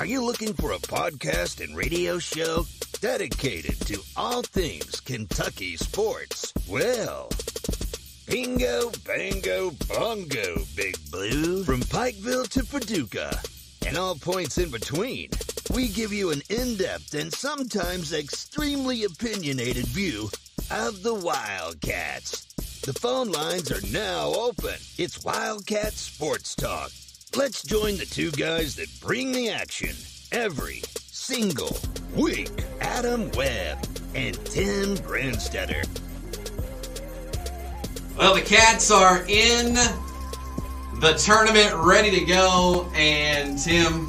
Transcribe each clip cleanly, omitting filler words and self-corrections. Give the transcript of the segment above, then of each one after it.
Are you looking for a podcast and radio show dedicated to all things Kentucky sports? Well, bingo, bango, bongo, Big Blue. From Pikeville to Paducah and all points in between, we give you an in-depth and sometimes extremely opinionated view of the Wildcats. The phone lines are now open. It's Wildcat Sports Talk. Let's join the two guys that bring the action every single week. Adam Webb and Tim Brandstetter. Well, the Cats are in the tournament, ready to go, and Tim,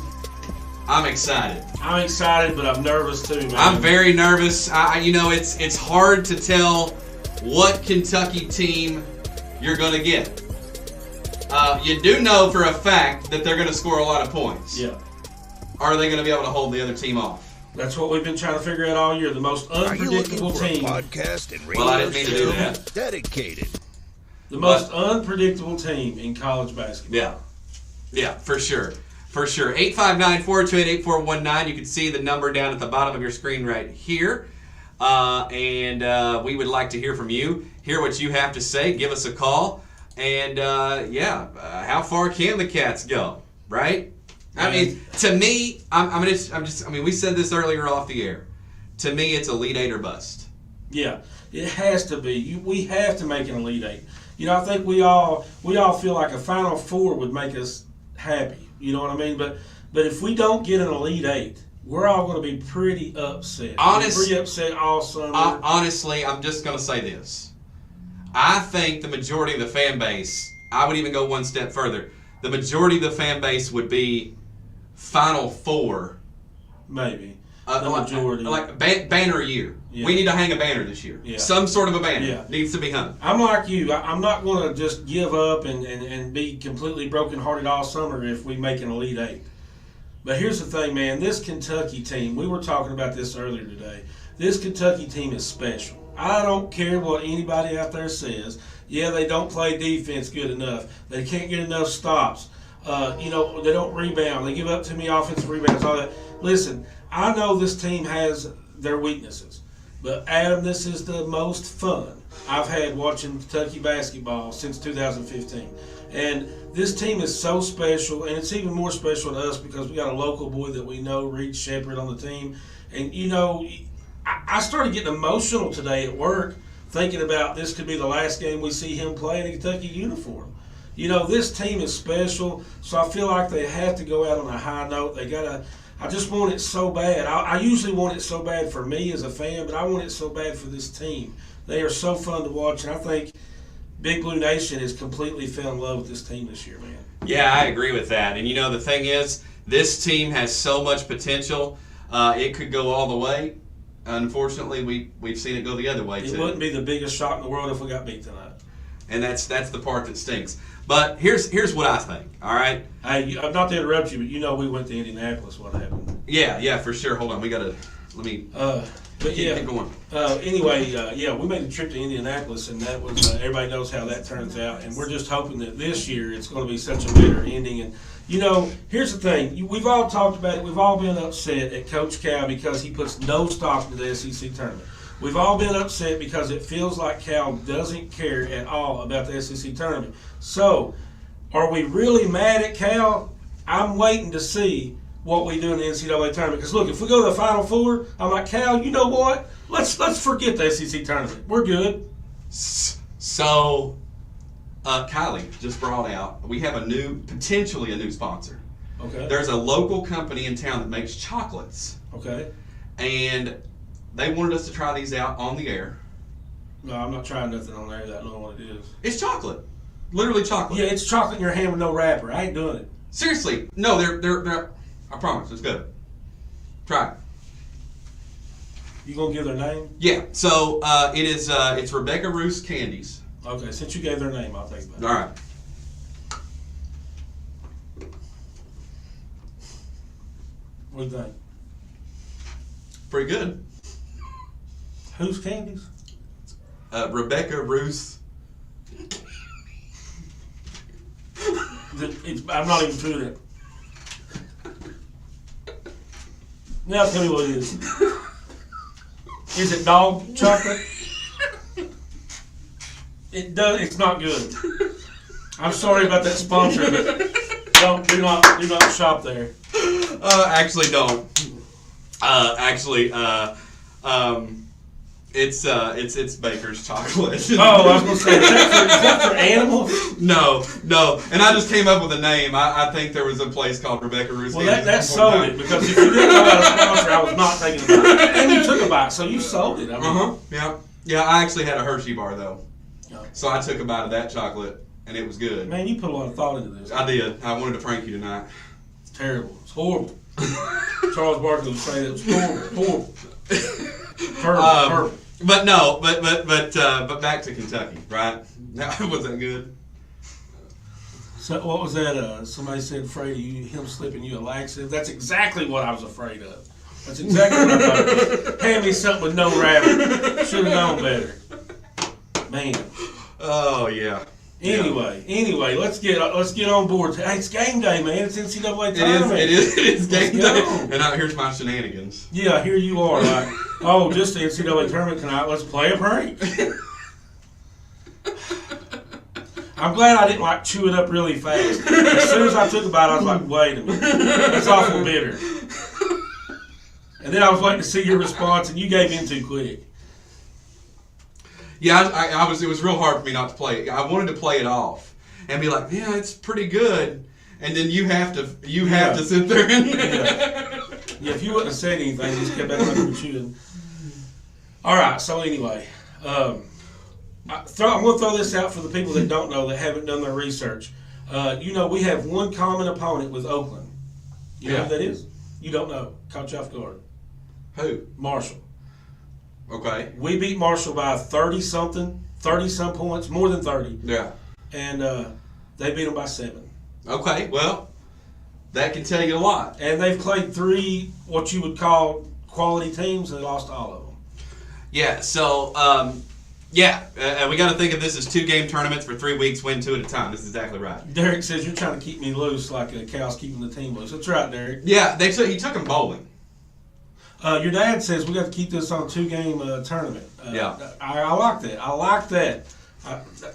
I'm excited. I'm excited, but I'm nervous too, man. I'm very nervous. It's hard to tell what Kentucky team you're going to get. You do know for a fact that they're going to score a lot of points. Yeah. Are they going to be able to hold the other team off? That's what we've been trying to figure out all year. The most unpredictable team. A podcast and radio I didn't mean to do that. Dedicated. The most unpredictable team in college basketball. Yeah, for sure. For sure. 859-428-8419. You can see the number down at the bottom of your screen right here. And we would like to hear from you. Hear what you have to say. Give us a call. And how far can the Cats go? Right? I mean, to me, we said this earlier off the air. To me, it's Elite Eight or bust. Yeah, it has to be. We have to make an Elite Eight. I think we all feel like a Final Four would make us happy. You know what I mean? But if we don't get an Elite Eight, we're all going to be pretty upset. Pretty upset all summer. Honestly, I'm just going to say this. I think the majority of the fan base, I would even go one step further, the majority of the fan base would be Final Four. Maybe. The majority. Like banner year. Yeah. We need to hang a banner this year. Yeah. Some sort of a banner needs to be hung. I'm like you. I'm not going to just give up and be completely brokenhearted all summer if we make an Elite Eight. But here's the thing, man. This Kentucky team, we were talking about this earlier today. This Kentucky team is special. I don't care what anybody out there says. Yeah, they don't play defense good enough. They can't get enough stops. They don't rebound. They give up too many offensive rebounds, all that. Listen, I know this team has their weaknesses. But, Adam, this is the most fun I've had watching Kentucky basketball since 2015. And this team is so special, and it's even more special to us because we got a local boy that we know, Reed Shepherd, on the team. And, I started getting emotional today at work thinking about this could be the last game we see him play in a Kentucky uniform. This team is special, so I feel like they have to go out on a high note. I just want it so bad. I usually want it so bad for me as a fan, but I want it so bad for this team. They are so fun to watch, and I think Big Blue Nation has completely fell in love with this team this year, man. Yeah, I agree with that. And, the thing is, this team has so much potential. It could go all the way. Unfortunately, we've seen it go the other way, too. It wouldn't be the biggest shock in the world if we got beat tonight. And that's the part that stinks. But here's what I think, all right? Hey, not to interrupt you, but we went to Indianapolis. What happened? Yeah, for sure. Hold on. Let me keep going. Anyway, we made a trip to Indianapolis, and that was everybody knows how that turns out. And we're just hoping that this year it's going to be such a better ending. And, here's the thing. We've all talked about it. We've all been upset at Coach Cal because he puts no stock into the SEC tournament. We've all been upset because it feels like Cal doesn't care at all about the SEC tournament. So, are we really mad at Cal? I'm waiting to see what we do in the NCAA tournament. Because, look, if we go to the Final Four, I'm like, Cal, you know what? Let's forget the SEC tournament. We're good. So, Kylie just brought out, we have potentially a new sponsor. Okay. There's a local company in town that makes chocolates. Okay. And they wanted us to try these out on the air. No, I'm not trying nothing on there. I don't know what it is. It's chocolate. Literally chocolate. Yeah, it's chocolate in your hand with no wrapper. I ain't doing it. Seriously. No, they're I promise, it's good. Try it. You gonna give their name? Yeah. So it's Rebecca Roos Candies. Okay, since you gave their name, I'll take that. All right. What do you think? Pretty good. Whose candies? Rebecca Roos. I'm not even doing it. Now tell me what it is. Is it dog chocolate? It's not good. I'm sorry about that sponsor, but do not shop there. Actually, don't. It's Baker's chocolate. Oh, I was gonna say, is that for animals? No. And I just came up with a name. I think there was a place called Rebecca Russo. Well, that sold it, because if you didn't know about a sponsor, I was not taking a bite. And you took a bite, so you sold it. I mean, Yeah. I actually had a Hershey bar though, oh. so I took a bite of that chocolate, and it was good. Man, you put a lot of thought into this. I did. I wanted to prank you tonight. It's terrible. It's horrible. Charles Barkley would say that was horrible. Terrible. But no, but back to Kentucky, right? Was that good? So what was that? Somebody said afraid of him slipping you a laxative. That's exactly what I was afraid of. That's exactly what I thought. Hand me something with no rabbit. Should have known better. Man. Oh yeah. Anyway, let's get on board. Hey, it's game day, man. It's NCAA tournament. It is game day. And now here's my shenanigans. Yeah, here you are. Like, oh, just the NCAA tournament tonight. Let's play a prank. I'm glad I didn't chew it up really fast. As soon as I took a bite, I was like, wait a minute, that's awful bitter. And then I was waiting to see your response, and you gave in too quick. Yeah, it was real hard for me not to play it. I wanted to play it off and be like, yeah, it's pretty good. And then you have to sit there and yeah, if you wouldn't have said anything, just kept back on chewing. All right, so anyway, I'm going to throw this out for the people that don't know, that haven't done their research. We have one common opponent with Oakland. You know who that is? You don't know. Caught you off guard. Who? Marshall. Okay. We beat Marshall by 30-some points, more than 30. Yeah. And they beat them by 7. Okay, well, that can tell you a lot. And they've played 3 what you would call quality teams, and they lost all of them. Yeah, so, we got to think of this as 2-game tournaments for 3 weeks, win 2 at a time. This is exactly right. Derek says you're trying to keep me loose like a cow's keeping the team loose. That's right, Derek. Yeah, he took them bowling. Your dad says we got to keep this on a 2-game tournament. Yeah. I like that. I like that.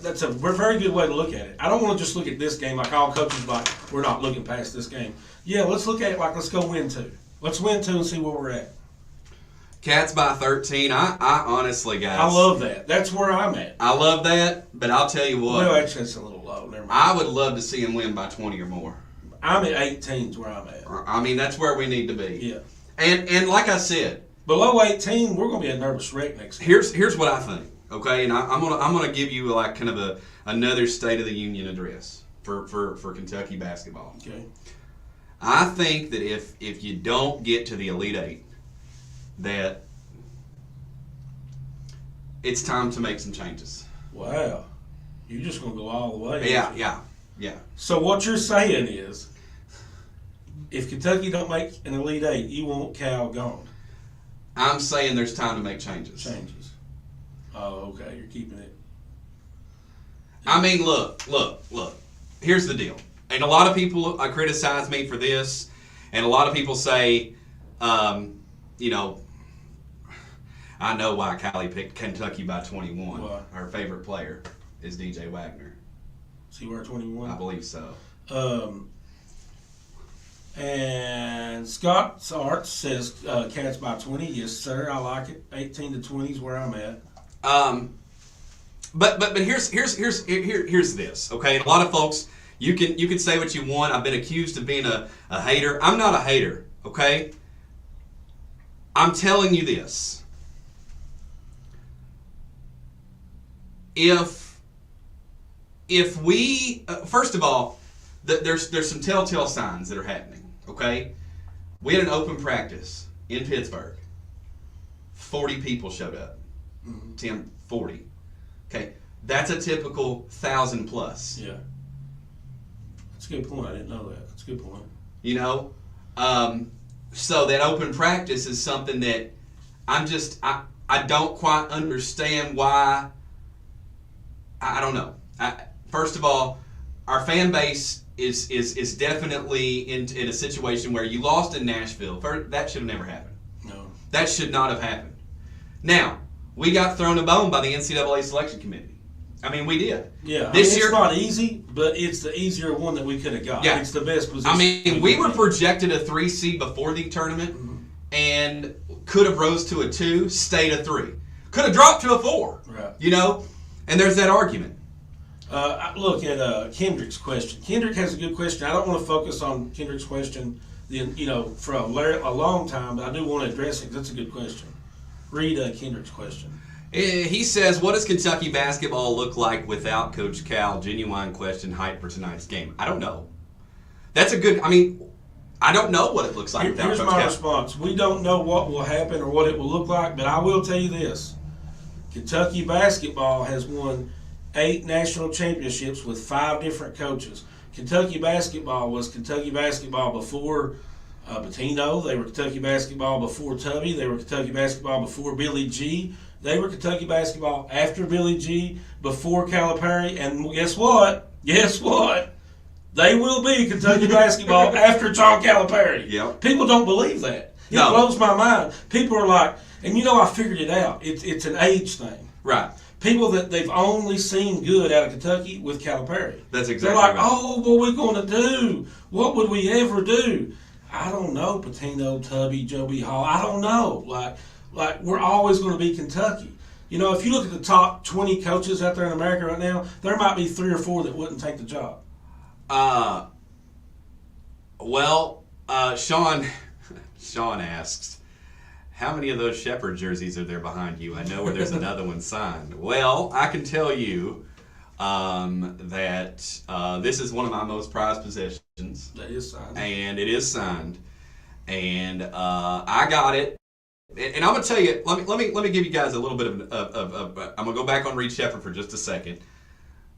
That's a very good way to look at it. I don't want to just look at this game like all coaches like, we're not looking past this game. Yeah, let's look at it like, let's go win 2. Let's win 2 and see where we're at. Cats by 13. I honestly, guys. I love that. That's where I'm at. I love that, but I'll tell you what. Well, actually, it's a little low. Never mind. I would love to see them win by 20 or more. I'm at 18 is where I'm at. I mean, that's where we need to be. Yeah. And like I said, below 18, we're going to be a nervous wreck next year. Here's what I think. Okay, and I'm gonna give you like kind of another State of the Union address for Kentucky basketball. Okay. I think that if you don't get to the Elite Eight, that it's time to make some changes. Wow, you're just gonna go all the way. Yeah. So what you're saying is, if Kentucky don't make an Elite Eight, you want Cal gone. I'm saying there's time to make changes. Oh, okay. You're keeping it. I mean, look. Here's the deal. And a lot of people criticize me for this, and a lot of people say, I know why Callie picked Kentucky by 21. Why? Her favorite player is DJ Wagner. Is he wear 21? I believe so. And Scott Sart says Cats by 20. Yes, sir. I like it. 18 to 20 is where I'm at. But here's this. Okay, a lot of folks, you can say what you want. I've been accused of being a hater. I'm not a hater. Okay. I'm telling you this. If we first of all, there's some telltale signs that are happening. Okay, we had an open practice in Pittsburgh. 40 people showed up. 40. Okay, that's a typical 1,000 plus. Yeah, that's a good point. I didn't know that. That's a good point. So that open practice is something that I don't quite understand why. I don't know. First of all, our fan base is definitely in a situation where you lost in Nashville. That should have never happened. No. That should not have happened. Now, we got thrown a bone by the NCAA selection committee. I mean, we did. Yeah, this year, it's not easy, but it's the easier one that we could have got. Yeah. It's the best position. I mean, we were projected a 3 seed before the tournament, and could have rose to a 2, stayed a 3. Could have dropped to a 4. Right. You know? And there's that argument. Look at Kendrick's question. Kendrick has a good question. I don't want to focus on Kendrick's question, for a long time, but I do want to address it because that's a good question. Read Kendrick's question. He says, what does Kentucky basketball look like without Coach Cal? Genuine question, hype for tonight's game. I don't know. That's a good, I don't know what it looks like without Coach Cal. Here's my response. We don't know what will happen or what it will look like, but I will tell you this. Kentucky basketball has won 8 national championships with 5 different coaches. Kentucky basketball was Kentucky basketball before Pitino. They were Kentucky basketball before Tubby. They were Kentucky basketball before Billy G. They were Kentucky basketball after Billy G, before Calipari. And guess what? Guess what? They will be Kentucky basketball after John Calipari. Yep. People don't believe that. It blows my mind. People are like, and I figured it out. It's an age thing. Right. People that they've only seen good out of Kentucky with Calipari. That's exactly They're like, right. oh, what are we going to do? What would we ever do? I don't know, Pitino, Tubby, Joby Hall. I don't know. Like we're always going to be Kentucky. If you look at the top 20 coaches out there in America right now, there might be 3 or 4 that wouldn't take the job. Sean asks, how many of those Shepherd jerseys are there behind you? I know where there's another one signed. Well, I can tell you that this is one of my most prized possessions. That is signed. And it is signed. And I got it. And I'm gonna tell you. Let me give you guys a little bit of I'm gonna go back on Reed Shepherd for just a second.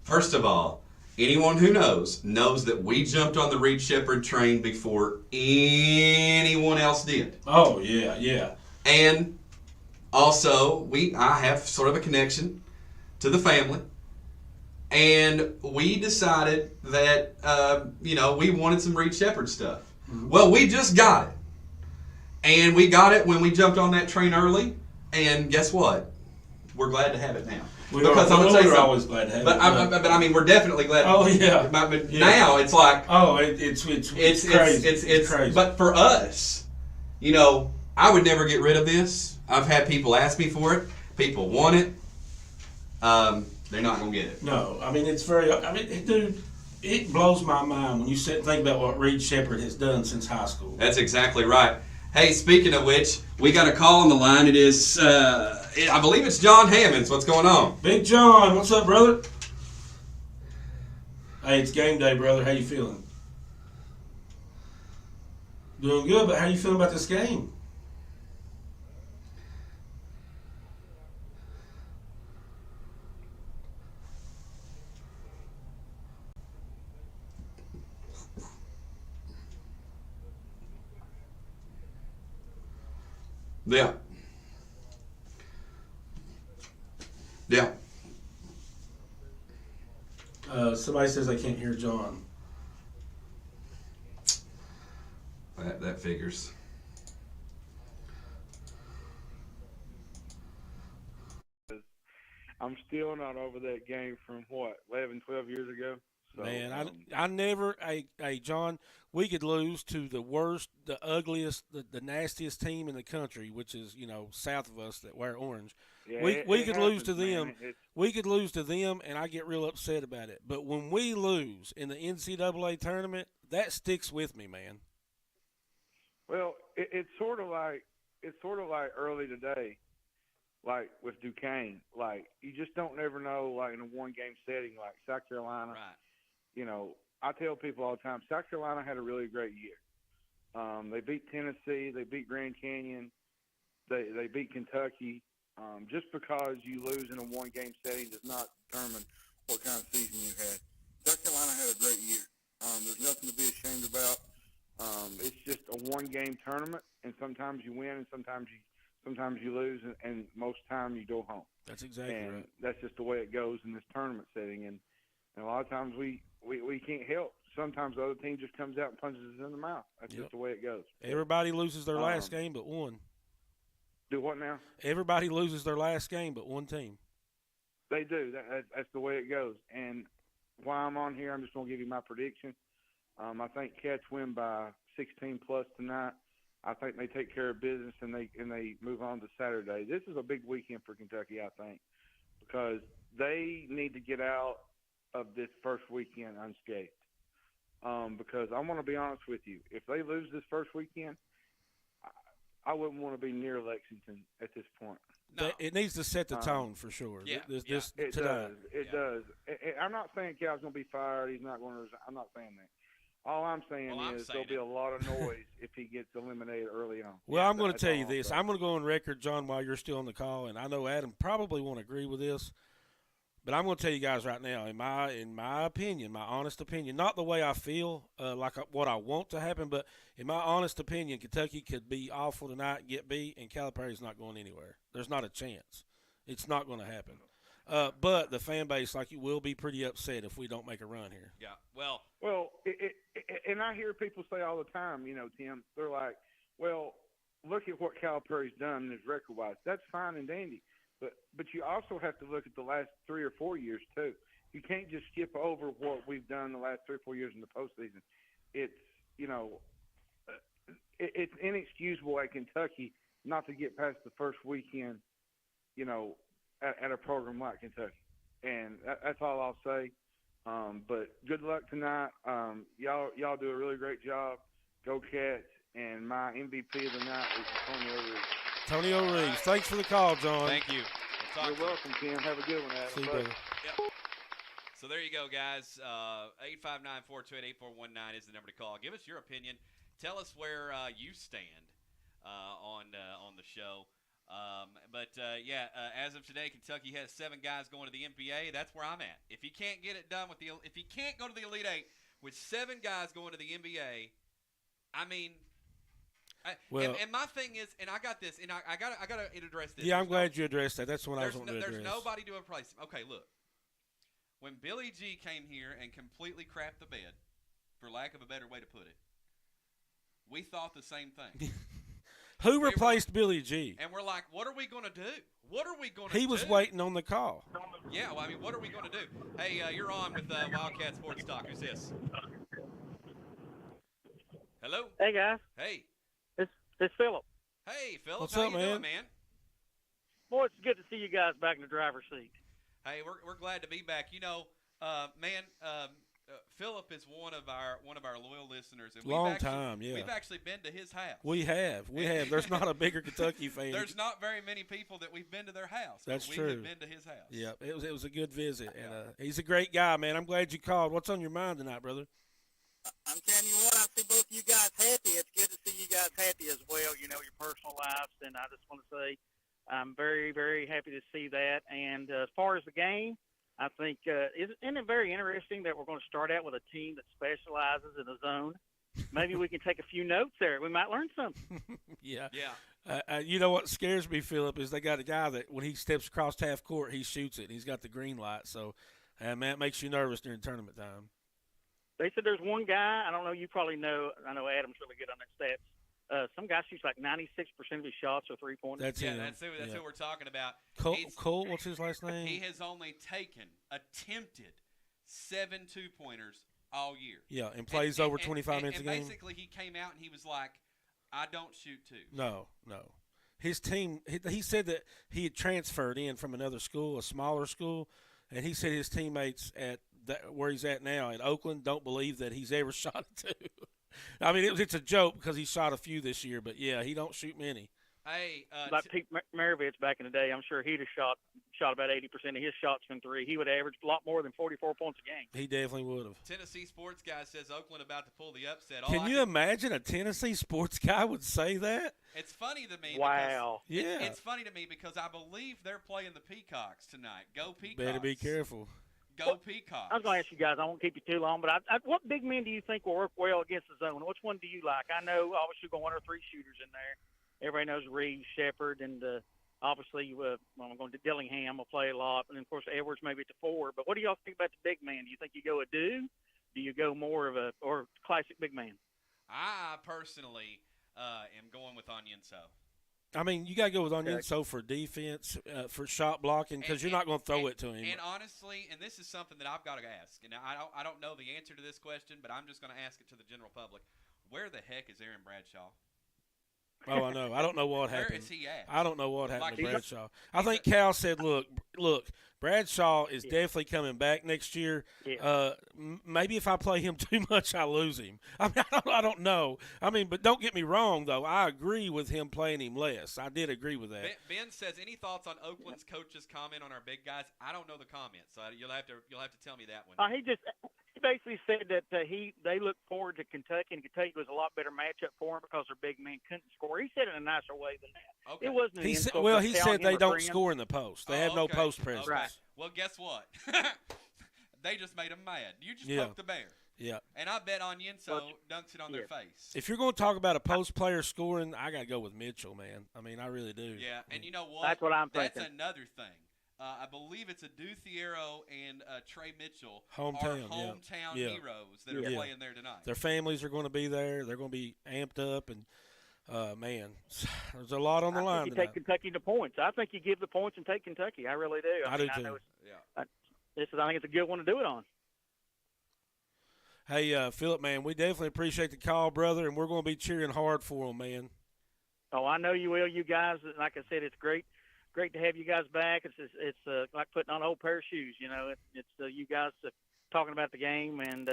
First of all, anyone who knows that we jumped on the Reed Shepherd train before anyone else did. Oh yeah. And also, I have sort of a connection to the family, and we decided that we wanted some Reed Shepherd stuff. Mm-hmm. Well, we just got it. And we got it when we jumped on that train early, and guess what? We're glad to have it now. We're always glad to have it. But we're definitely glad. Oh yeah. But now it's like it's crazy. It's crazy. But for us, I would never get rid of this. I've had people ask me for it. People want it. They're not gonna get it. No, it's very. Dude. It blows my mind when you sit and think about what Reed Shepherd has done since high school. That's exactly right. Hey, speaking of which, we got a call on the line. It is, I believe it's John Hammonds. What's going on? Big John, what's up, brother? Hey, it's game day, brother. How you feeling? Doing good, but how you feeling about this game? Yeah. Somebody says I can't hear John. That figures. I'm still not over that game from 11, 12 years ago. So, man, I never. Hey, John, we could lose to the worst, the ugliest, the nastiest team in the country, which is south of us that wear orange. Yeah, we could lose to man. them. We could lose to them, and I get real upset about it. But when we lose in the NCAA tournament, that sticks with me, man. Well, it's sort of like early today, like with Duquesne. Like you just don't never know. Like in a one-game setting, like South Carolina. Right. I tell people all the time, South Carolina had a really great year. They beat Tennessee, they beat Grand Canyon, they beat Kentucky. Just because you lose in a one-game setting does not determine what kind of season you had. South Carolina had a great year. There's nothing to be ashamed about. It's just a one-game tournament, and sometimes you win, and sometimes you lose, and most time you go home. That's exactly right. That's just the way it goes in this tournament setting. And And a lot of times we can't help. Sometimes the other team just comes out and punches us in the mouth. That's just the way it goes. Everybody loses their last game but one. Do what now? Everybody loses their last game but one team. They do. That's the way it goes. And while I'm on here, I'm just going to give you my prediction. I think Cats win by 16 plus tonight. I think they take care of business and they move on to Saturday. This is a big weekend for Kentucky, I think, because they need to get out of this first weekend unscathed. Because I want to be honest with you, if they lose this first weekend, I wouldn't want to be near Lexington at this point. No. It needs to set the tone for sure. Yeah, It does. It does. I'm not saying Cal's going to be fired. He's not going to resign. I'm not saying that. All I'm saying is there'll be a lot of noise if he gets eliminated early on. Well, I'm going to tell you this. I'm going to go on record, John, while you're still on the call, and I know Adam probably won't agree with this, but I'm going to tell you guys right now, in my opinion, my honest opinion, not the way I feel, like what I want to happen, but in my honest opinion, Kentucky could be awful tonight and get beat, and Calipari's not going anywhere. There's not a chance. It's not going to happen. But the fan base, like you, will be pretty upset if we don't make a run here. Yeah. Well, and I hear people say all the time, Tim, they're like, well, look at what Calipari's done in his record-wise. That's fine and dandy. But you also have to look at the last 3 or 4 years, too. You can't just skip over what we've done the last 3 or 4 years in the postseason. It's, it's inexcusable at Kentucky not to get past the first weekend, at a program like Kentucky. And that's all I'll say. But good luck tonight. Y'all do a really great job. Go Cats. And my MVP of the night is Antonio Reeves. Antonio Reeves. Thanks for the call, John. thank you. You're welcome, Tim. Have a good one, Adam. See you, brother. Yep. So there you go, guys. 859-428-8419 is the number to call. Give us your opinion. Tell us where you stand on the show. As of today, Kentucky has 7 guys going to the NBA. That's where I'm at. If he can't get it done if he can't go to the Elite Eight with 7 guys going to the NBA, I mean. And my thing is, and I got this, and I got to address this. Yeah, I'm glad you addressed that. That's what I was wanting to address. There's nobody to replace him. Okay, look. When Billy G came here and completely crapped the bed, for lack of a better way to put it, we thought the same thing. Who replaced Billy G? And we're like, what are we going to do? What are we going to do? He was waiting on the call. Yeah, well, I mean, what are we going to do? Hey, you're on with Wildcat Sports Talk. Who's this? Hello? Hey, guys. Hey. It's Philip. Hey, Philip. What's How up, you man? doing, man? Boy, it's good to see you guys back in the driver's seat. Hey, we're glad to be back. Philip is one of our loyal listeners. And Long time, yeah. We've actually been to his house. We have. There's not a bigger Kentucky fan. There's not very many people that we've been to their house. That's but true. We have been to his house. Yeah, it was a good visit, and he's a great guy, man. I'm glad you called. What's on your mind tonight, brother? I'm telling you what, I see both of you guys happy. It's good to see you guys happy as well, your personal lives. And I just want to say I'm very, very happy to see that. And as far as the game, I think isn't it very interesting that we're going to start out with a team that specializes in the zone? Maybe we can take a few notes there. We might learn something. Yeah. Yeah. You know what scares me, Philip, is they got a guy that when he steps across half court, he shoots it. And he's got the green light. So, man, it makes you nervous during tournament time. They said there's one guy, I don't know, you probably know, I know Adam's really good on that stats. Some guy shoots like 96% of his shots are three-pointers. That's him. That's who we're talking about. Cole, what's his last name? He has only attempted 7 2-pointers all year. Yeah, and plays over 25 minutes a game. And basically he came out and he was like, I don't shoot twos. No. His team, he said that he had transferred in from another school, a smaller school, and he said his teammates at where he's at now at Oakland don't believe that he's ever shot a two. I mean, it's a joke because he shot a few this year, but yeah, he don't shoot many. Hey, like Pete Maravich back in the day, I'm sure he'd have shot about 80% of his shots from three. He would average a lot more than 44 points a game. He definitely would have. Tennessee sports guy says Oakland about to pull the upset. Can you imagine a Tennessee sports guy would say that? It's funny to me. Wow. Yeah. It's funny to me because I believe they're playing the Peacocks tonight. Go Peacocks. Better be careful. Go Peacocks. I was going to ask you guys, I won't keep you too long, but what big men do you think will work well against the zone? Which one do you like? I know obviously going 1 or 3 shooters in there. Everybody knows Reeves, Shepard, and Obviously, I'm going to Dillingham will play a lot, and then of course Edwards maybe at the 4. But what do y'all think about the big man? Do you think you go a do? Do you go more of a or classic big man? I personally am going with Onyenso. I mean, you got to go with Onyenso for defense, for shot blocking, because you're not going to throw it to him. And honestly, and this is something that I've got to ask, and I don't know the answer to this question, but I'm just going to ask it to the general public. Where the heck is Aaron Bradshaw? Oh, I know. I don't know what happened. Where is he at? I don't know what happened to Like, Bradshaw. I think Cal said, look, Bradshaw is definitely coming back next year. Yeah. Maybe if I play him too much, I lose him. I mean, I don't know. I mean, but don't get me wrong, though. I agree with him playing him less. I did agree with that. Ben says, any thoughts on Oakland's coach's comment on our big guys? I don't know the comment, so you'll have to tell me that one. He basically said that they look forward to Kentucky, and Kentucky was a lot better matchup for him because their big man couldn't score. He said it in a nicer way than that. Okay. It wasn't an insult. He said they don't score in the post. They have no post presence. Okay. Well, guess what? They just made them mad. You just poked the bear. Yeah. And I bet Onyenso dunks it on their face. If you're going to talk about a post player scoring, I got to go with Mitchell, man. I mean, I really do. Yeah, and you know what? That's what I'm thinking. That's another thing. I believe it's Aduthiero and Trey Mitchell hometown heroes that are playing there tonight. Their families are going to be there. They're going to be amped up, and man, there's a lot on the line. You take Kentucky to points. I think you give the points and take Kentucky. I really do. I do too. I think it's a good one to do it on. Hey, Philip, man, we definitely appreciate the call, brother, and we're going to be cheering hard for them, man. Oh, I know you will. You guys, like I said, it's great to have you guys back. It's like putting on an old pair of shoes. You know, it's you guys talking about the game, and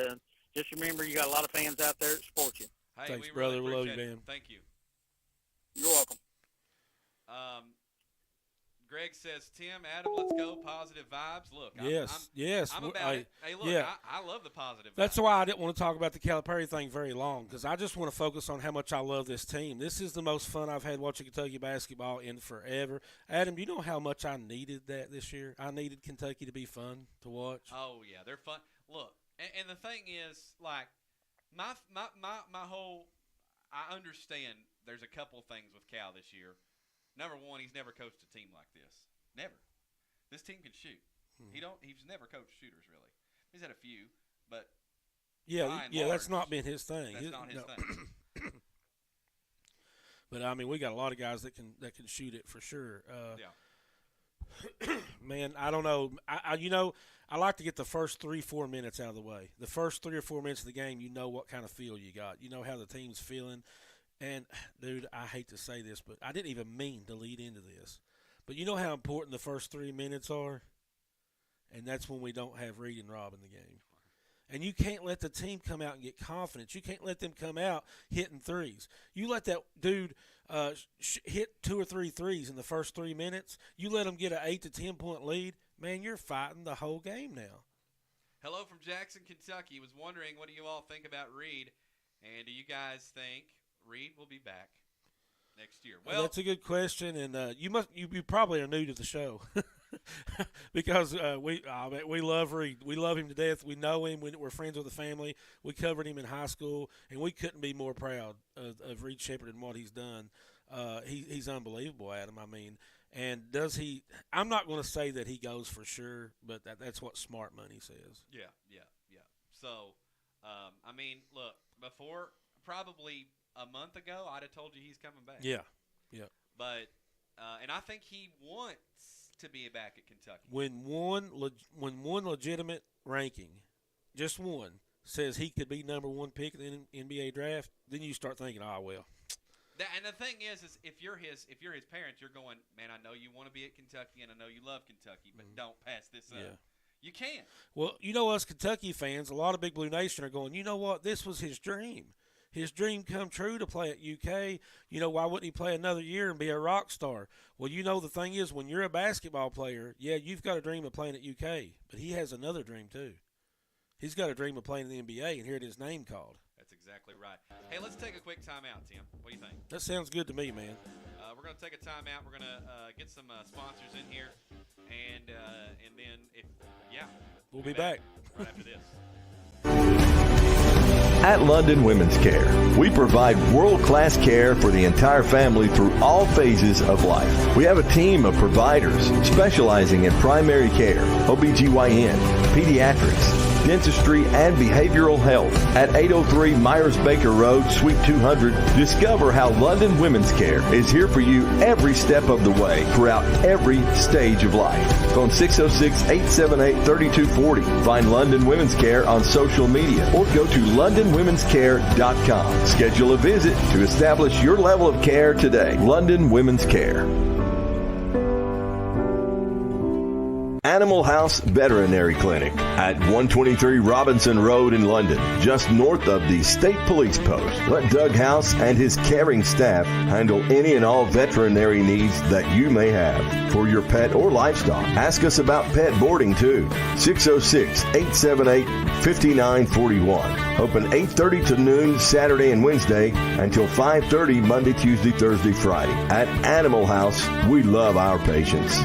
just remember you got a lot of fans out there that support you. Hey, thanks, brother. We love you, man. Thank you. You're welcome. Greg says, Tim, Adam, let's go. Positive vibes. Look, yes. I'm about it. Hey, look, I love the positive vibes. That's why I didn't want to talk about the Calipari thing very long, because I just want to focus on how much I love this team. This is the most fun I've had watching Kentucky basketball in forever. Adam, do you know how much I needed that this year? I needed Kentucky to be fun to watch. Oh, yeah, they're fun. Look, and the thing is, like, my whole – I understand there's a couple things with Cal this year. Number one, he's never coached a team like this. Never. This team can shoot. He's never coached shooters really. He's had a few, but large, that's not been his thing. That's not his thing. But I mean, we got a lot of guys that can shoot it for sure. Man, I don't know. I like to get the first 3-4 minutes out of the way. The first 3 or 4 minutes of the game, you know what kind of feel you got. You know how the team's feeling. And, dude, I hate to say this, but I didn't even mean to lead into this. But you know how important the first 3 minutes are? And that's when we don't have Reed and Rob in the game. And you can't let the team come out and get confidence. You can't let them come out hitting threes. You let that dude hit 2 or 3 threes in the first 3 minutes. You let them get an 8 to 10 point lead. Man, you're fighting the whole game now. Hello from Jackson, Kentucky. Was wondering, what do you all think about Reed? And do you guys think Reed will be back next year? Well, that's a good question, and you probably are new to the show because we love Reed. We love him to death. We know him. We're friends with the family. We covered him in high school, and we couldn't be more proud of Reed Sheppard and what he's done. He's unbelievable, Adam. I mean, and does he? I'm not going to say that he goes for sure, but that's what smart money says. Yeah. So, I mean, look, before probably a month ago, I'd have told you he's coming back. Yeah. But and I think he wants to be back at Kentucky. When one legitimate ranking, just one, says he could be number 1 pick in the NBA draft, then you start thinking, well. And the thing is if you're his parents, you're going, man, I know you want to be at Kentucky and I know you love Kentucky, but don't pass this up. You can't. Well, us Kentucky fans, a lot of Big Blue Nation are going, you know what? This was his dream. His dream come true to play at UK. Why wouldn't he play another year and be a rock star? Well, the thing is, when you're a basketball player, you've got a dream of playing at UK, but he has another dream too. He's got a dream of playing in the NBA and hearing his name called. That's exactly right. Hey, let's take a quick timeout, Tim. What do you think? That sounds good to me, man. We're going to take a timeout. We're going to get some sponsors in here, and then we'll be back right after this. At London Women's Care, we provide world-class care for the entire family through all phases of life. We have a team of providers specializing in primary care, OBGYN, pediatrics, dentistry, and behavioral health. At 803 Myers-Baker Road, Suite 200, discover how London Women's Care is here for you every step of the way throughout every stage of life. Phone 606-878-3240. Find London Women's Care on social media or go to londonwomenscare.com. Schedule a visit to establish your level of care today. London Women's Care. Animal House Veterinary Clinic at 123 Robinson Road in London, just north of the State Police Post. Let Doug House and his caring staff handle any and all veterinary needs that you may have for your pet or livestock. Ask us about pet boarding too. 606-878-5941. Open 8:30 to noon Saturday and Wednesday until 5:30 Monday, Tuesday, Thursday, Friday. At Animal House, we love our patients.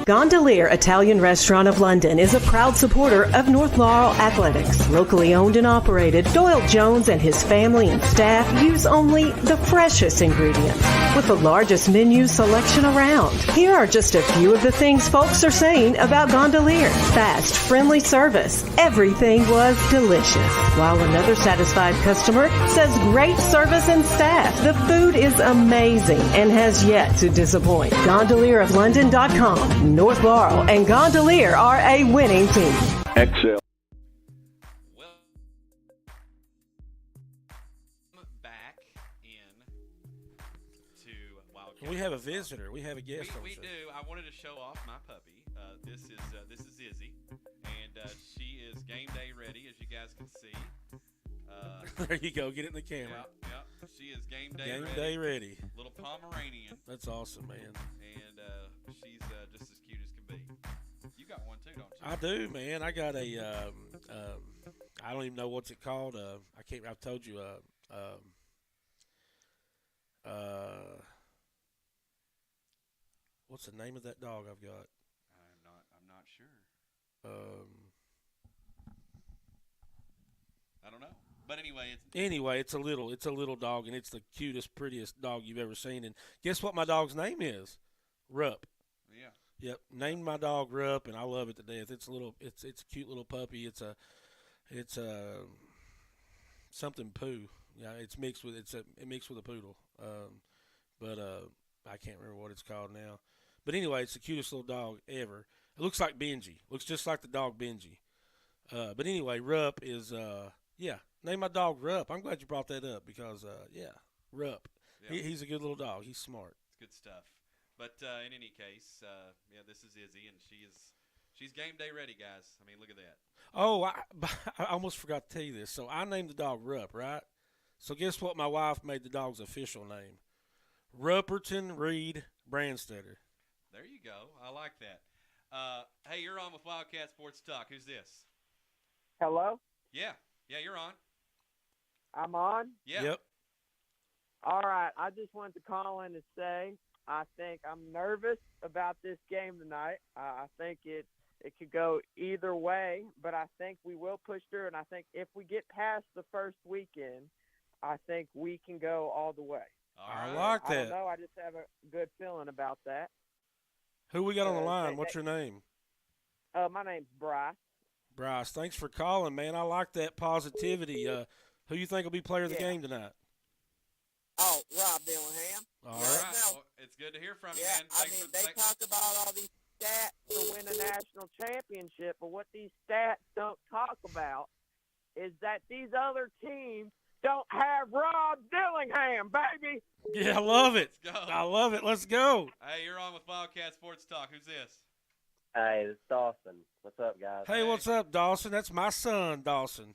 Gondolier Italian Restaurant of London is a proud supporter of North Laurel Athletics. Locally owned and operated, Doyle Jones and his family and staff use only the freshest ingredients with the largest menu selection around. Here are just a few of the things folks are saying about Gondolier. Fast, friendly service. Everything was delicious. While another satisfied customer says great service and staff. The food is amazing and has yet to disappoint. GondelierofLondon.com. North Laurel and Gondolier are a winning team. Excel. Back in to Wildcat. We have a visitor. We have a guest. We do. I wanted to show off my puppy. This is Izzy, and she is game day ready, as you guys can see. There you go. Get it in the camera. Yep. She is game day Game ready. day ready. Little Pomeranian. That's awesome, man. And she's just as cute as can be. You got one too, don't you? I do, man. I got a. I don't even know what's it called. I can't. I've told you. What's the name of that dog I've got? I'm not sure. I don't know. But anyway, it's a little dog, and it's the cutest, prettiest dog you've ever seen. And guess what my dog's name is? Rupp. Yeah. Yep. Named my dog Rupp, and I love it to death. It's a cute little puppy. It's a something poo. Yeah, it mixed with a poodle. But I can't remember what it's called now. But anyway, it's the cutest little dog ever. It looks like Benji. Looks just like the dog Benji. But anyway, Rupp is name my dog Rupp. I'm glad you brought that up because Rupp. Yeah. He's a good little dog. He's smart. It's good stuff. But in any case, this is Izzy, and she's game day ready, guys. I mean, look at that. Oh, I almost forgot to tell you this. So I named the dog Rupp, right? So guess what? My wife made the dog's official name, Rupperton Reed Brandstetter. There you go. I like that. Hey, you're on with Wildcat Sports Talk. Who's this? Hello? Yeah, you're on. I'm on? Yeah. Yep. All right. I just wanted to call in to say I think I'm nervous about this game tonight. I think it could go either way, but I think we will push through, and I think if we get past the first weekend, I think we can go all the way. All right. I like that. I don't know. I just have a good feeling about that. Who we got on the line? What's your name? My name's Bryce. Bryce, thanks for calling, man. I like that positivity. Who you think will be player of the game tonight? Oh, Rob Dillingham. All All right. right. Well, it's good to hear from you, Yeah, man. I mean, they talk about all these stats to win a national championship, but what these stats don't talk about is that these other teams don't have Rob Dillingham, baby. Yeah, I love it. Let's go. I love it. Let's go. Hey, you're on with Wildcat Sports Talk. Who's this? Hey, this is Dawson. What's up, guys? Hey, what's up, Dawson? That's my son, Dawson.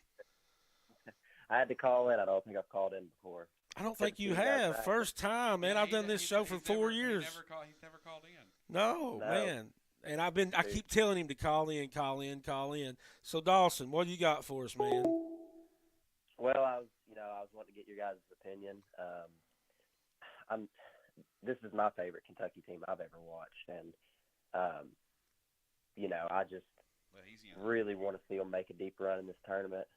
I had to call in. I don't think I've called in before. I don't think you Good to see you guys have. back. First time, man. Yeah, I've done this show for 4 years. He's never called in. No, man. And I keep telling him to call in. So Dawson, what do you got for us, man? Well, I was wanting to get your guys' opinion. This is my favorite Kentucky team I've ever watched, and I just Well, he's young. really want to see them make a deep run in this tournament.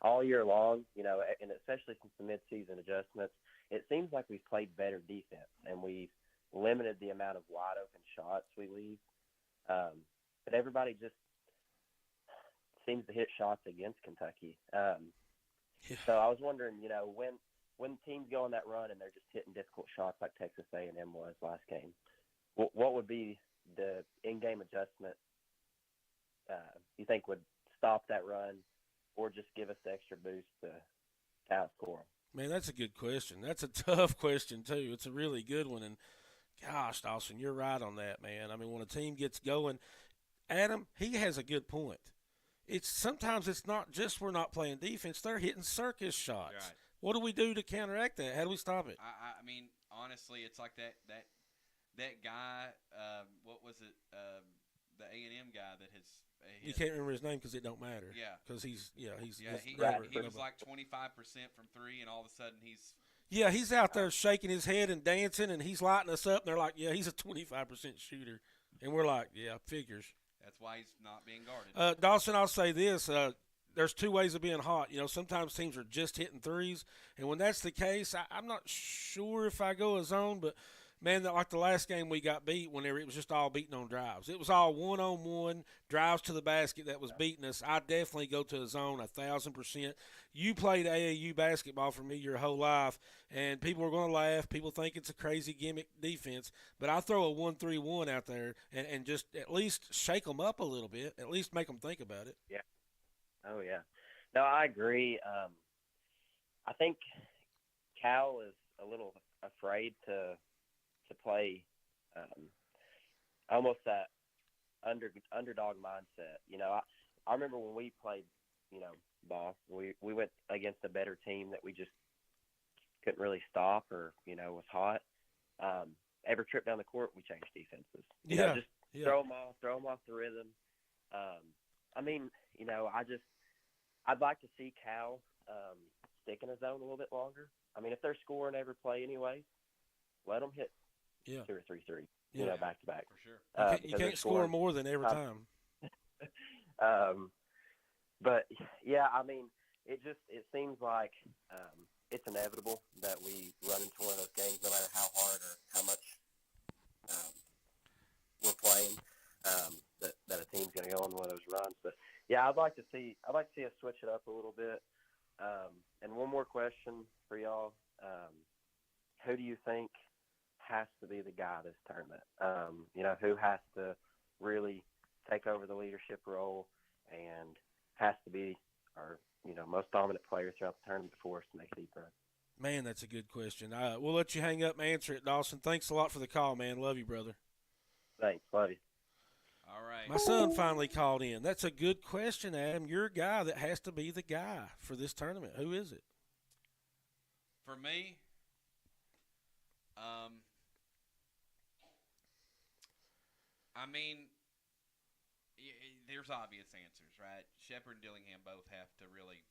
All year long, and especially since the midseason adjustments, it seems like we've played better defense and we've limited the amount of wide open shots we leave. But everybody just seems to hit shots against Kentucky. So I was wondering, when teams go on that run and they're just hitting difficult shots like Texas A&M was last game, what would be the in-game adjustment you think would stop that run or just give us the extra boost to outscore them? Man, that's a good question. That's a tough question, too. It's a really good one. And, gosh, Dawson, you're right on that, man. I mean, when a team gets going, Adam, he has a good point. Sometimes it's not just we're not playing defense. They're hitting circus shots. Right. What do we do to counteract that? How do we stop it? I mean, honestly, it's like that guy, what was it, the A&M guy that has you can't remember his name because it don't matter. Yeah. Because he was like 25% from three, and all of a sudden he's out there shaking his head and dancing, and he's lighting us up, and they're like, yeah, he's a 25% shooter. And we're like, yeah, figures. That's why he's not being guarded. Dawson, I'll say this. There's two ways of being hot. Sometimes teams are just hitting threes, and when that's the case, I'm not sure if I go a zone, but, man, like the last game we got beat whenever it was just all beating on drives. It was all one-on-one, drives to the basket that was beating us. I definitely go to a zone 1,000%. You played AAU basketball for me your whole life, and people are going to laugh. People think it's a crazy gimmick defense, but I throw a 1-3-1 out there and just at least shake them up a little bit, at least make them think about it. Yeah. Oh, yeah. No, I agree. I think Cal is a little afraid to play almost that underdog mindset. I remember when we played, ball, we went against a better team that we just couldn't really stop or, was hot. Every trip down the court, we changed defenses. Throw them off the rhythm. I'd like to see Cal stick in a zone a little bit longer. I mean, if they're scoring every play anyway, let them hit 2 or 3 threes, back to back. For sure. You can't score more than every time. But yeah, I mean, it seems like it's inevitable that we run into one of those games, no matter how hard or how much we're playing, that a team's going to go on one of those runs. But yeah, I'd like to see us switch it up a little bit. And one more question for y'all: who do you think has to be the guy this tournament? Who has to really take over the leadership role and has to be our, most dominant player throughout the tournament for us to make a deep run? Man, that's a good question. We'll let you hang up and answer it, Dawson. Thanks a lot for the call, man. Love you, brother. Thanks. Love you. All right. My son finally called in. That's a good question, Adam. You're a guy that has to be the guy for this tournament. Who is it? For me, there's obvious answers, right? Shepard and Dillingham both have to really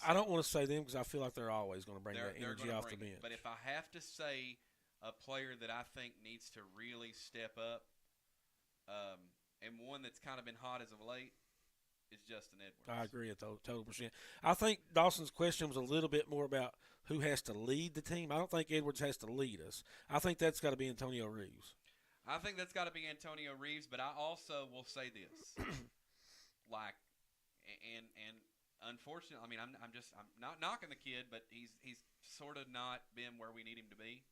I don't want to say them because I feel like they're always going to bring that energy off the bench. But if I have to say a player that I think needs to really step up, and one that's kind of been hot as of late, is Justin Edwards. I agree a total percent. I think Dawson's question was a little bit more about who has to lead the team. I don't think Edwards has to lead us. I think that's got to be Antonio Reeves. I think that's got to be Antonio Reeves, but I also will say this, and unfortunately, I mean, I'm not knocking the kid, but he's sort of not been where we need him to be.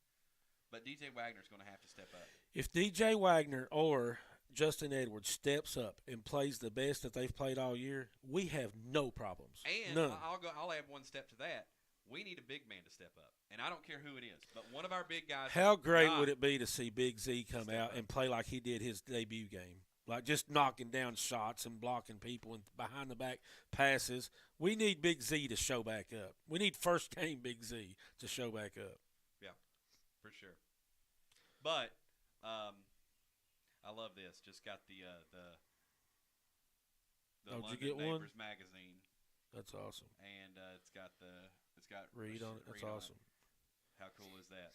But DJ Wagner's going to have to step up. If DJ Wagner or Justin Edwards steps up and plays the best that they've played all year, we have no problems. And none. I'll add one step to that. We need a big man to step up, and I don't care who it is, but one of our big guys. How great would it be to see Big Z come out and play like he did his debut game, like just knocking down shots and blocking people and behind the back passes? We need Big Z to show back up. We need first game Big Z to show back up. Yeah, for sure. But I love this. Just got the London Neighbors magazine. That's awesome. And it's got Read on it. That's awesome. How cool is that?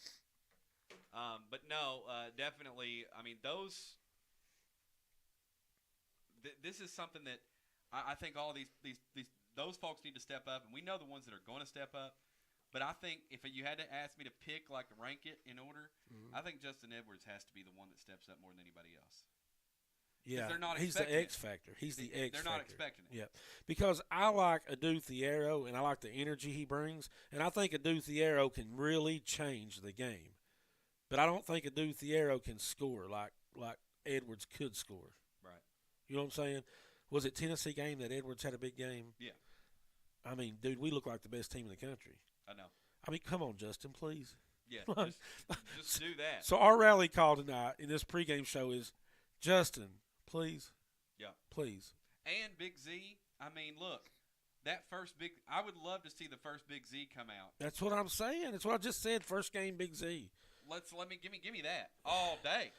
But no, definitely. I mean, this is something that I think all those folks need to step up, and we know the ones that are going to step up. But I think if you had to ask me to pick, like, rank it in order, I think Justin Edwards has to be the one that steps up more than anybody else. Yeah, they're not he's the expecting X factor. He's the X factor. They're not expecting it. Yeah, because I like Adu Thiero, and I like the energy he brings, and I think Adu Thiero can really change the game. But I don't think Adu Thiero can score like Edwards could score. Right. You know what I'm saying? Was it Tennessee game that Edwards had a big game? Yeah. I mean, dude, we look like the best team in the country. I know. I mean, come on, Justin, please. Yeah, just do that. So our rally call tonight in this pregame show is, Justin, please. Yeah. Please. And Big Z, I mean, look, that first big – I would love to see the first Big Z come out. That's what I'm saying. That's what I just said, first game Big Z. Give me that all day.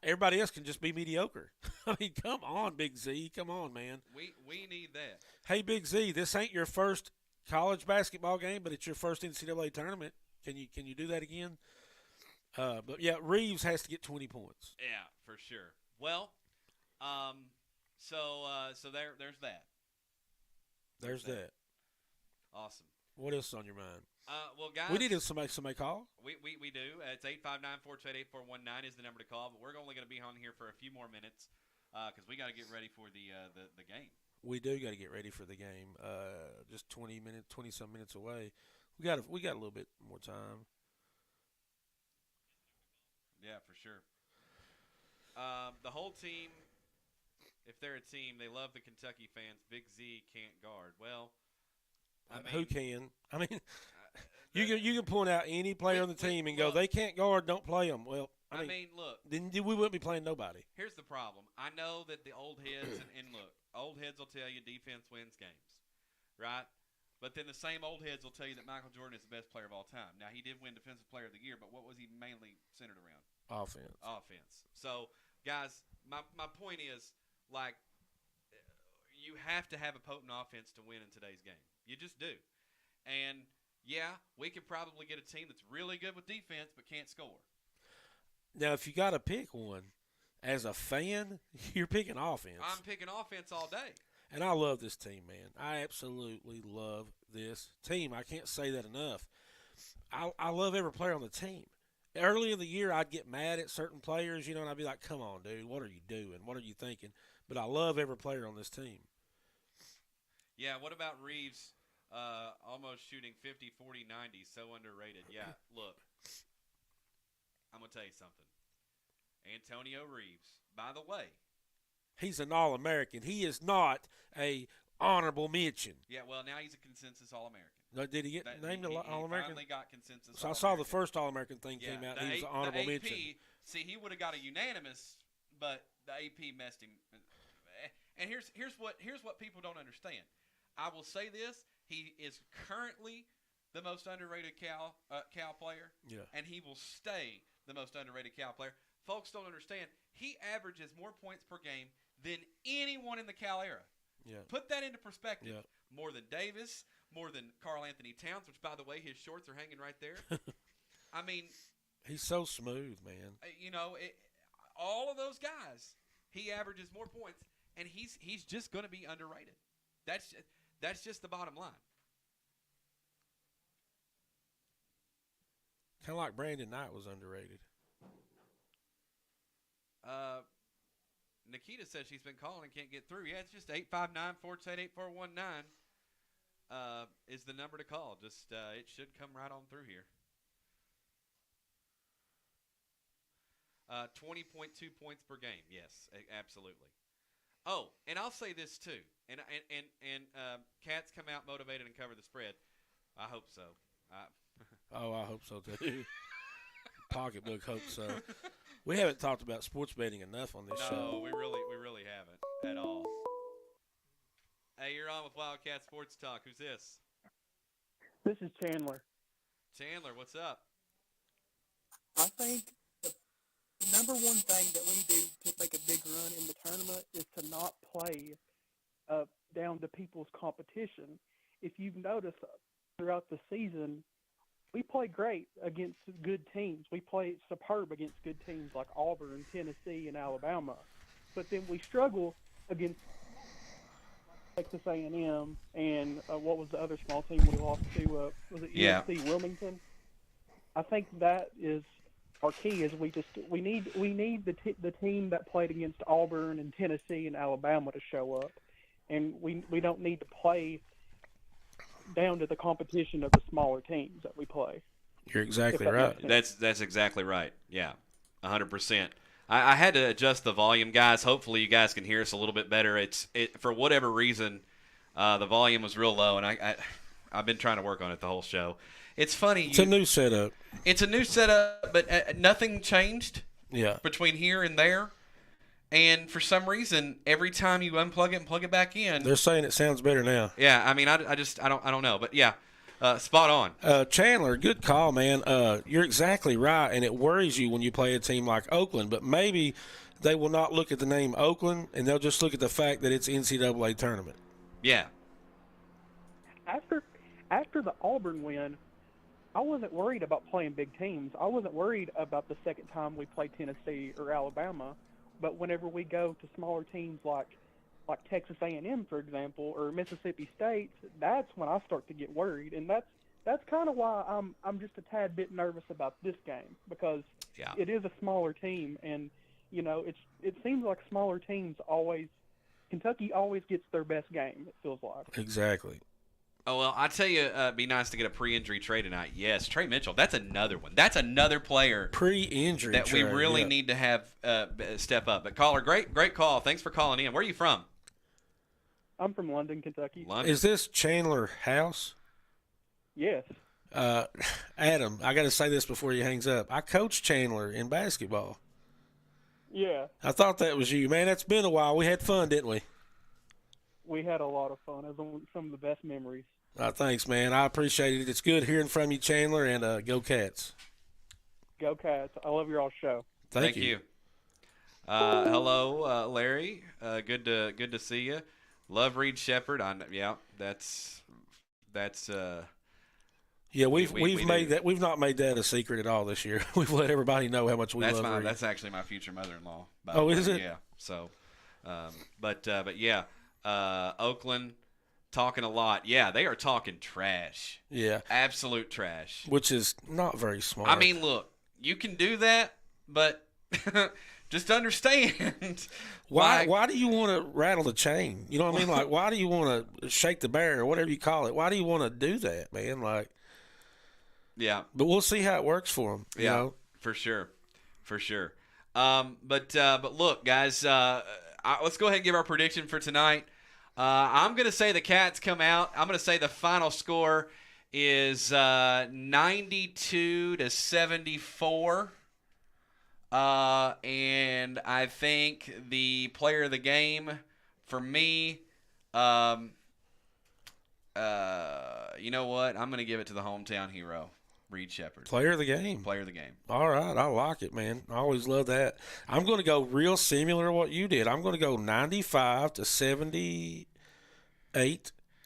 Everybody else can just be mediocre. I mean, come on, Big Z. Come on, man. We need that. Hey, Big Z, this ain't your first college basketball game, but it's your first NCAA tournament. Can you do that again? But, yeah, Reeves has to get 20 points. Yeah, for sure. Well, so there's that. There's that. Awesome. What else is on your mind? Well, guys, we need somebody call. We do. It's 859-428-8419 is the number to call, but we're only going to be on here for a few more minutes because we got to get ready for the game. We do got to get ready for the game. Just 20-some minutes away. We got a little bit more time. Yeah, for sure. The whole team, if they're a team, they love the Kentucky fans. Big Z can't guard. Well, I mean, who can? I mean, you can point out any player on the team and go, they can't guard, don't play them. Well, I mean, look. Then we wouldn't be playing nobody. Here's the problem. I know that the old heads, and look, old heads will tell you defense wins games, right? But then the same old heads will tell you that Michael Jordan is the best player of all time. Now, he did win Defensive Player of the Year, but what was he mainly centered around? Offense. So, guys, my point is, like, you have to have a potent offense to win in today's game. You just do. And, yeah, we could probably get a team that's really good with defense but can't score. Now, if you got to pick one, as a fan, you're picking offense. I'm picking offense all day. And I love this team, man. I absolutely love this team. I can't say that enough. I love every player on the team. Early in the year, I'd get mad at certain players, and I'd be like, come on, dude, what are you doing? What are you thinking? But I love every player on this team. Yeah, what about Reeves almost shooting 50, 40, 90, so underrated? Yeah, look, I'm going to tell you something. Antonio Reeves, by the way. He's an All-American. He is not a honorable mention. Yeah, well, now he's a consensus All-American. Did he get named an All-American? He finally got consensus So I saw the first All-American thing came out. He was an honorable AP, mention. See, he would have got a unanimous, but the AP messed him. And here's what people don't understand. I will say this: he is currently the most underrated Cal player, and he will stay the most underrated Cal player. Folks don't understand. He averages more points per game than anyone in the Cal era. Yeah. Put that into perspective. Yeah. More than Davis, more than Karl Anthony Towns, which, by the way, his shorts are hanging right there. I mean, he's so smooth, man. All of those guys, he averages more points, and he's just going to be underrated. That's just the bottom line. Kind of like Brandon Knight was underrated. Nikita says she's been calling and can't get through. Yeah, it's just 859-428-8419 is the number to call. Just it should come right on through here. 20.2 points per game. Yes, absolutely. Oh, and I'll say this too. And Cats come out motivated and cover the spread. I hope so. I hope so too. Pocketbook hopes so. We haven't talked about sports betting enough on this show. No, we really haven't at all. Hey, you're on with Wildcat Sports Talk. Who's this? This is Chandler. Chandler, what's up? I think the number one thing that we do to make a big run in the tournament is to not play down to people's competition. If you've noticed throughout the season, we play great against good teams. We play superb against good teams like Auburn, Tennessee, and Alabama. But then we struggle against Texas A&M, and what was the other small team we lost to? Was it USC Wilmington? I think that is our key. Is we need the team that played against Auburn and Tennessee and Alabama to show up, and we don't need to play down to the competition of the smaller teams that we play. You're exactly right. That's exactly right. Yeah, 100%. I had to adjust the volume, guys. Hopefully you guys can hear us a little bit better. For whatever reason, the volume was real low, and I've been trying to work on it the whole show. It's funny. It's a new setup. It's a new setup, but nothing changed between here and there. And for some reason, every time you unplug it and plug it back in, they're saying it sounds better now. Yeah, I mean, I don't know, but yeah. Spot on. Chandler, good call, man. You're exactly right, and it worries you when you play a team like Oakland, but maybe they will not look at the name Oakland, and they'll just look at the fact that it's NCAA tournament. Yeah. After the Auburn win, I wasn't worried about playing big teams. I wasn't worried about the second time we played Tennessee or Alabama, but whenever we go to smaller teams like Texas A&M, for example, or Mississippi State, that's when I start to get worried, and that's kind of why I'm just a tad bit nervous about this game, because it is a smaller team, and it seems like smaller teams Kentucky always gets their best game. It feels like exactly. Oh well, I tell you, it'd be nice to get a pre-injury trade tonight. Yes, Trey Mitchell. That's another one. That's another player pre-injury that we really need to have step up. But caller, great call. Thanks for calling in. Where are you from? I'm from London, Kentucky. London. Is this Chandler House? Yes. Adam, I got to say this before he hangs up. I coached Chandler in basketball. Yeah. I thought that was you. Man, that's been a while. We had fun, didn't we? We had a lot of fun. It was some of the best memories. Thanks, man. I appreciate it. It's good hearing from you, Chandler, and go Cats. Go Cats. I love your all show. Thank you. Hello, Larry. Good to see you. Love Reed Shepherd. That's. Yeah, we've made that. We've not made that a secret at all this year. We've let everybody know how much we love Reed. That's actually my future mother-in-law. Oh, is it? Yeah. So, but yeah, Oakland talking a lot. Yeah, they are talking trash. Yeah, absolute trash. Which is not very smart. I mean, look, you can do that, but. Just understand why do you want to rattle the chain? You know what I mean? Like, why do you want to shake the bear or whatever you call it? Why do you want to do that, man? Like, yeah. But we'll see how it works for them. You know? For sure. But look, guys, let's go ahead and give our prediction for tonight. I'm going to say the Cats come out. I'm going to say the final score is 92-74. And I think the player of the game for me, you know what? I'm going to give it to the hometown hero, Reed Shepherd. Player of the game. All right. I like it, man. I always love that. I'm going to go real similar to what you did. I'm going to go 95-78.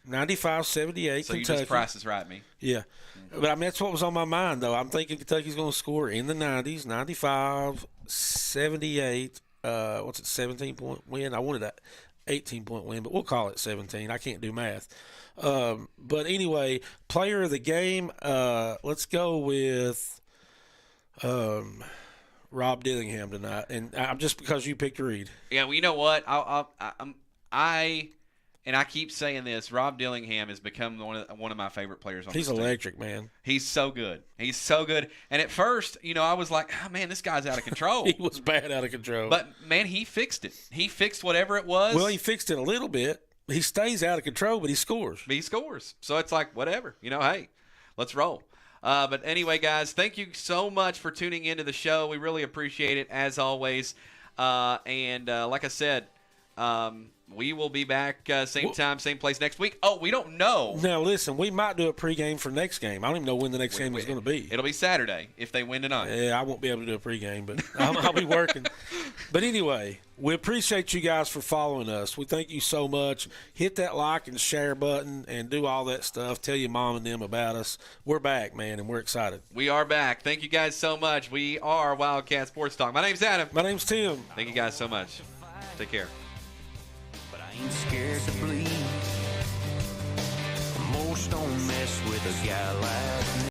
95-78 so Kentucky. You just Price is Right me. Yeah. But, I mean, that's what was on my mind, though. I'm thinking Kentucky's going to score in the 90s, 95-78. What's it, 17-point win? I wanted that 18-point win, but we'll call it 17. I can't do math. But anyway, player of the game, let's go with Rob Dillingham tonight. And just because you picked Reed. Yeah, well, you know what? And I keep saying this, Rob Dillingham has become one of my favorite players on this team. He's electric, man. He's so good. And at first, I was like, oh, man, this guy's out of control. He was bad out of control. But, man, he fixed it. He fixed whatever it was. Well, he fixed it a little bit. He stays out of control, but he scores. So it's like, whatever. Hey, let's roll. But anyway, guys, thank you so much for tuning into the show. We really appreciate it, as always. And like I said, we will be back same time, same place next week. Oh, we don't know. Now, listen, we might do a pregame for next game. I don't even know when the next game is going to be. It'll be Saturday if they win tonight. Yeah, I won't be able to do a pregame, but I'll be working. But anyway, we appreciate you guys for following us. We thank you so much. Hit that like and share button and do all that stuff. Tell your mom and them about us. We're back, man, and we're excited. We are back. Thank you guys so much. We are Wildcat Sports Talk. My name's Adam. My name's Tim. Thank you guys so much. Take care. Ain't scared to bleed. don't mess with a guy like me.